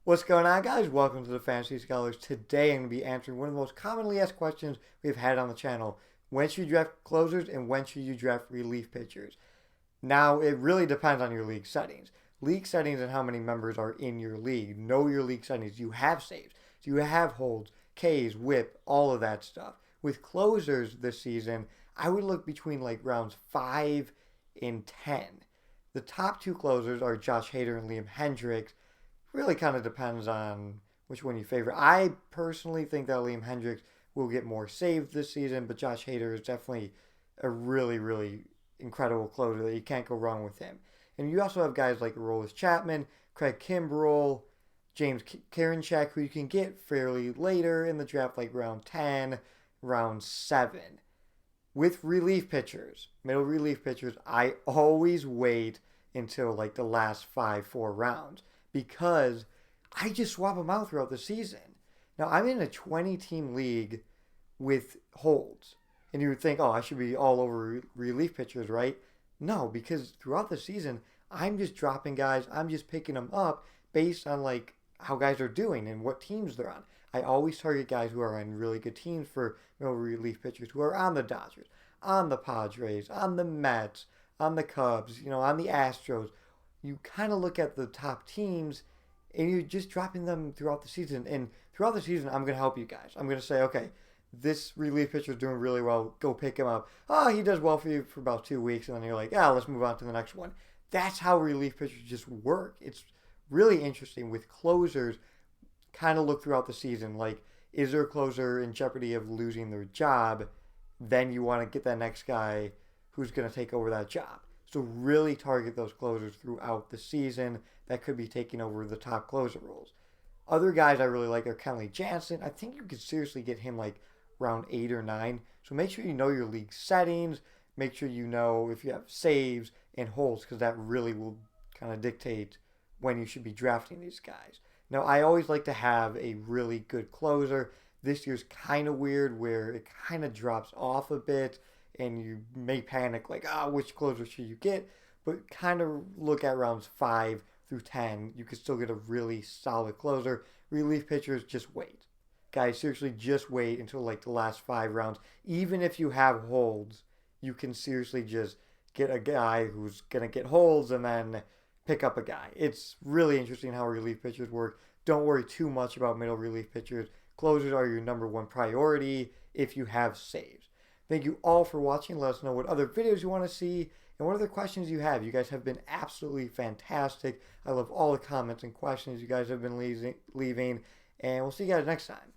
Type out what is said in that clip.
What's going on, guys? Welcome to the Fantasy Scholars. Today I'm going to be answering one of the most commonly asked questions we've had on the channel. When should you draft closers and when should you draft relief pitchers? Now, it really depends on your league settings. League settings and how many members are in your league. Know your league settings. Do you have saves? Do you have holds, Ks, whip, all of that stuff? With closers this season, I would look between like rounds 5 and 10. The top two closers are Josh Hader and Liam Hendriks. Really kind of depends on which one you favor. I personally think that Liam Hendriks will get more saves this season, but Josh Hader is definitely a really incredible closer that you can't go wrong with him. And you also have guys like Aroldis Chapman, Craig Kimbrell, James Karinchak, who you can get fairly later in the draft, like round 10, round 7. With relief pitchers, middle relief pitchers, I always wait until like the last 4 rounds, because I just swap them out throughout the season. Now, I'm in a 20-team league with holds. And you would think, oh, I should be all over relief pitchers, right? No, because throughout the season, I'm just dropping guys. I'm just picking them up based on like how guys are doing and what teams they're on. I always target guys who are on really good teams for middle relief pitchers who are on the Dodgers, on the Padres, on the Mets, on the Cubs, on the Astros. You kind of look at the top teams and you're just dropping them throughout the season. And throughout the season, I'm going to help you guys. I'm going to say, okay, this relief pitcher is doing really well. Go pick him up. Oh, he does well for you for about 2 weeks. And then you're like, let's move on to the next one. That's how relief pitchers just work. It's really interesting. With closers, kind of look throughout the season. Like, is there a closer in jeopardy of losing their job? Then you want to get that next guy who's going to take over that job. So really target those closers throughout the season that could be taking over the top closer roles. Other guys I really like are Kenley Jansen. I think you could seriously get him like round 8 or 9. So make sure you know your league settings. Make sure you know if you have saves and holds, because that really will kind of dictate when you should be drafting these guys. Now, I always like to have a really good closer. This year's kind of weird where it kind of drops off a bit and you may panic like, which closer should you get? But kind of look at rounds 5 through 10. You could still get a really solid closer. Relief pitchers, just wait. Guys, seriously, just wait until like the last 5 rounds. Even if you have holds, you can seriously just get a guy who's going to get holds and then pick up a guy. It's really interesting how relief pitchers work. Don't worry too much about middle relief pitchers. Closers are your number one priority if you have saves. Thank you all for watching. Let us know what other videos you want to see and what other questions you have. You guys have been absolutely fantastic. I love all the comments and questions you guys have been leaving. And we'll see you guys next time.